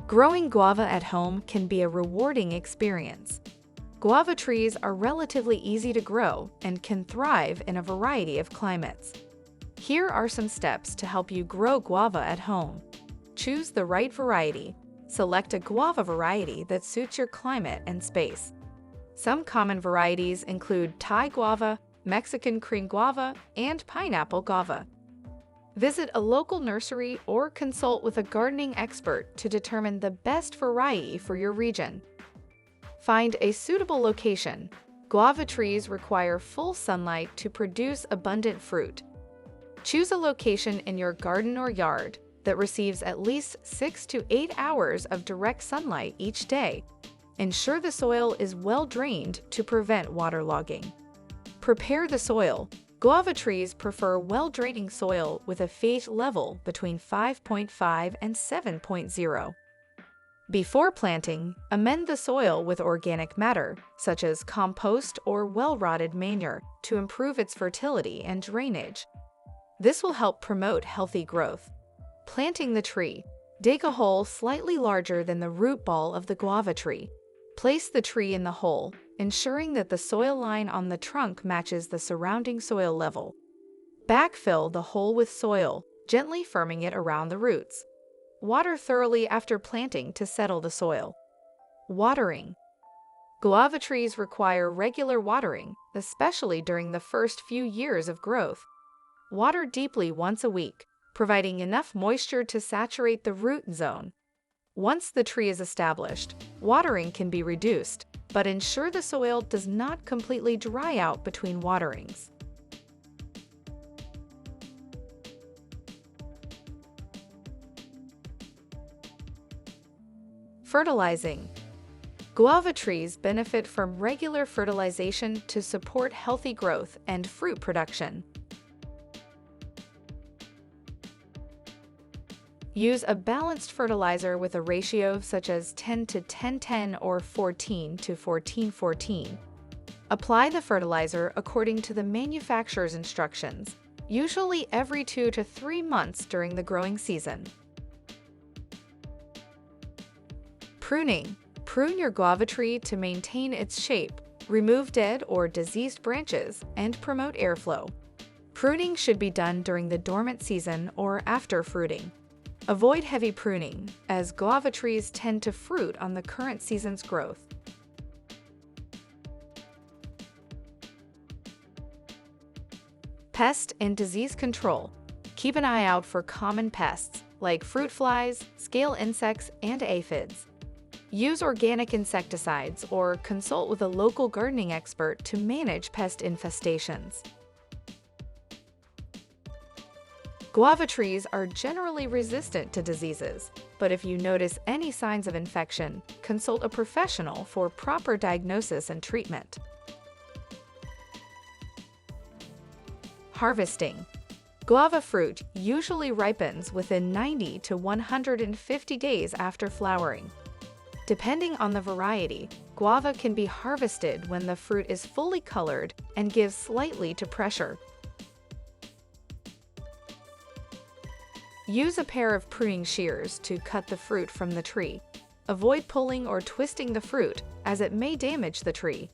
Growing guava at home can be a rewarding experience. Guava trees are relatively easy to grow and can thrive in a variety of climates. Here are some steps to help you grow guava at home. Choose the right variety. Select a guava variety that suits your climate and space. Some common varieties include Thai guava, Mexican cream guava, and pineapple guava. Visit a local nursery or consult with a gardening expert to determine the best variety for your region. Find a suitable location. Guava trees require full sunlight to produce abundant fruit. Choose a location in your garden or yard that receives at least 6 to 8 hours of direct sunlight each day. Ensure the soil is well drained to prevent waterlogging. Prepare the soil. Guava trees prefer well-draining soil with a pH level between 5.5 and 7.0. Before planting, amend the soil with organic matter, such as compost or well-rotted manure, to improve its fertility and drainage. This will help promote healthy growth. Planting the tree. Dig a hole slightly larger than the root ball of the guava tree. Place the tree in the hole, ensuring that the soil line on the trunk matches the surrounding soil level. Backfill the hole with soil, gently firming it around the roots. Water thoroughly after planting to settle the soil. Watering. Guava trees require regular watering, especially during the first few years of growth. Water deeply once a week, providing enough moisture to saturate the root zone. Once the tree is established, watering can be reduced, but ensure the soil does not completely dry out between waterings. Fertilizing. Guava trees benefit from regular fertilization to support healthy growth and fruit production. Use a balanced fertilizer with a ratio such as 10 to 10-10 or 14 to 14-14. Apply the fertilizer according to the manufacturer's instructions, usually every 2 to 3 months during the growing season. Pruning. Prune your guava tree to maintain its shape, remove dead or diseased branches, and promote airflow. Pruning should be done during the dormant season or after fruiting. Avoid heavy pruning, as guava trees tend to fruit on the current season's growth. Pest and disease control. Keep an eye out for common pests like fruit flies, scale insects, and aphids. Use organic insecticides or consult with a local gardening expert to manage pest infestations. Guava trees are generally resistant to diseases, but if you notice any signs of infection, consult a professional for proper diagnosis and treatment. Harvesting. Guava fruit usually ripens within 90 to 150 days after flowering. Depending on the variety, guava can be harvested when the fruit is fully colored and gives slightly to pressure. Use a pair of pruning shears to cut the fruit from the tree. Avoid pulling or twisting the fruit, as it may damage the tree.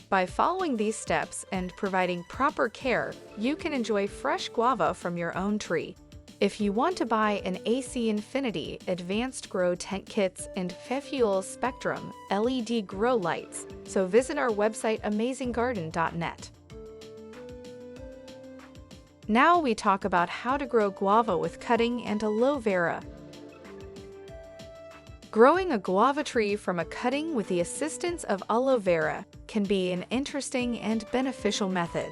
By following these steps and providing proper care, you can enjoy fresh guava from your own tree. If you want to buy an AC Infinity Advanced Grow Tent Kits and Fefuel Spectrum LED grow lights, so visit our website amazinggarden.net. Now we talk about how to grow guava with cutting and aloe vera. Growing a guava tree from a cutting with the assistance of aloe vera can be an interesting and beneficial method.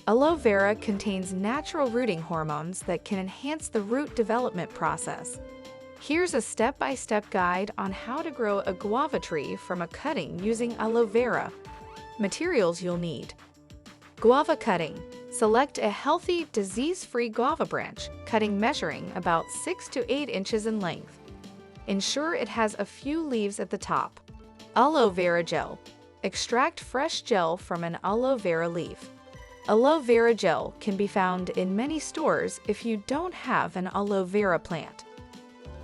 Aloe vera contains natural rooting hormones that can enhance the root development process. Here's a step-by-step guide on how to grow a guava tree from a cutting using aloe vera. Materials you'll need. Guava cutting. Select a healthy, disease-free guava branch, cutting measuring about 6 to 8 inches in length. Ensure it has a few leaves at the top. Aloe vera gel. Extract fresh gel from an aloe vera leaf. Aloe vera gel can be found in many stores if you don't have an aloe vera plant.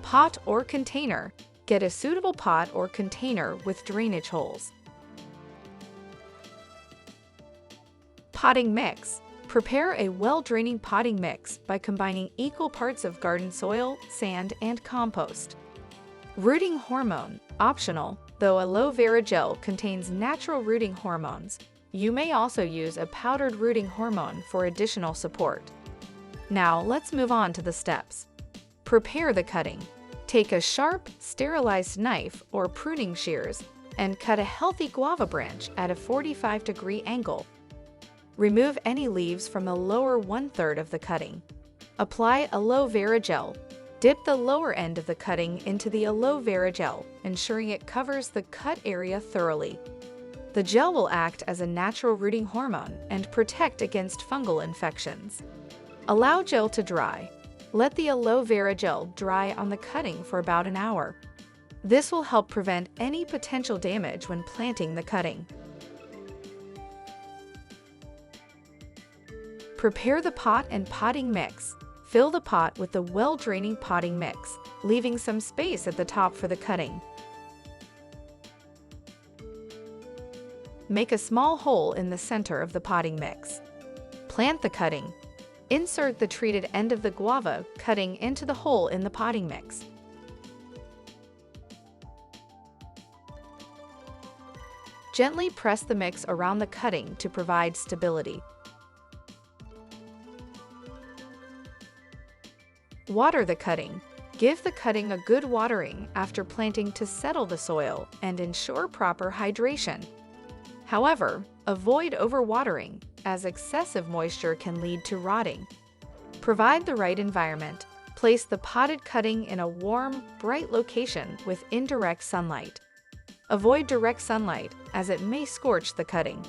Pot or container. Get a suitable pot or container with drainage holes. Potting mix. Prepare a well-draining potting mix by combining equal parts of garden soil, sand, and compost. Rooting hormone. Optional, though aloe vera gel contains natural rooting hormones. You may also use a powdered rooting hormone for additional support. Now let's move on to the steps. Prepare the cutting. Take a sharp, sterilized knife or pruning shears and cut a healthy guava branch at a 45-degree angle. Remove any leaves from the lower 1/3 of the cutting. Apply aloe vera gel. Dip the lower end of the cutting into the aloe vera gel, ensuring it covers the cut area thoroughly. The gel will act as a natural rooting hormone and protect against fungal infections. Allow gel to dry. Let the aloe vera gel dry on the cutting for about an hour. This will help prevent any potential damage when planting the cutting. Prepare the pot and potting mix. Fill the pot with the well-draining potting mix, leaving some space at the top for the cutting. Make a small hole in the center of the potting mix. Plant the cutting. Insert the treated end of the guava cutting into the hole in the potting mix. Gently press the mix around the cutting to provide stability. Water the cutting. Give the cutting a good watering after planting to settle the soil and ensure proper hydration. However, avoid overwatering, as excessive moisture can lead to rotting. Provide the right environment. Place the potted cutting in a warm, bright location with indirect sunlight. Avoid direct sunlight, as it may scorch the cutting.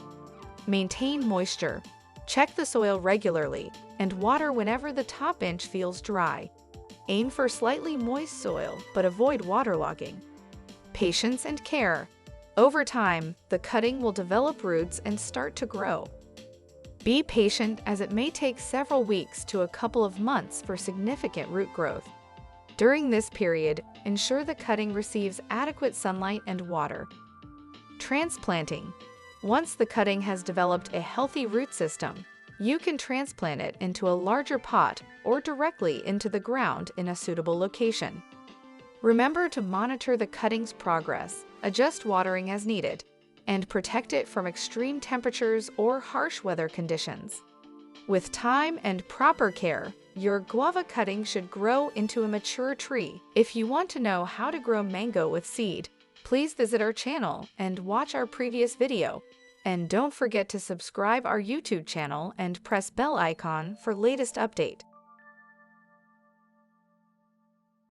Maintain moisture. Check the soil regularly and water whenever the top inch feels dry. Aim for slightly moist soil, but avoid waterlogging. Patience and care. Over time, the cutting will develop roots and start to grow. Be patient, as it may take several weeks to a couple of months for significant root growth. During this period, ensure the cutting receives adequate sunlight and water. Transplanting. Once the cutting has developed a healthy root system, you can transplant it into a larger pot or directly into the ground in a suitable location. Remember to monitor the cutting's progress, adjust watering as needed, and protect it from extreme temperatures or harsh weather conditions. With time and proper care, your guava cutting should grow into a mature tree. If you want to know how to grow mango with seed, please visit our channel and watch our previous video. And don't forget to subscribe our YouTube channel and press bell icon for latest update.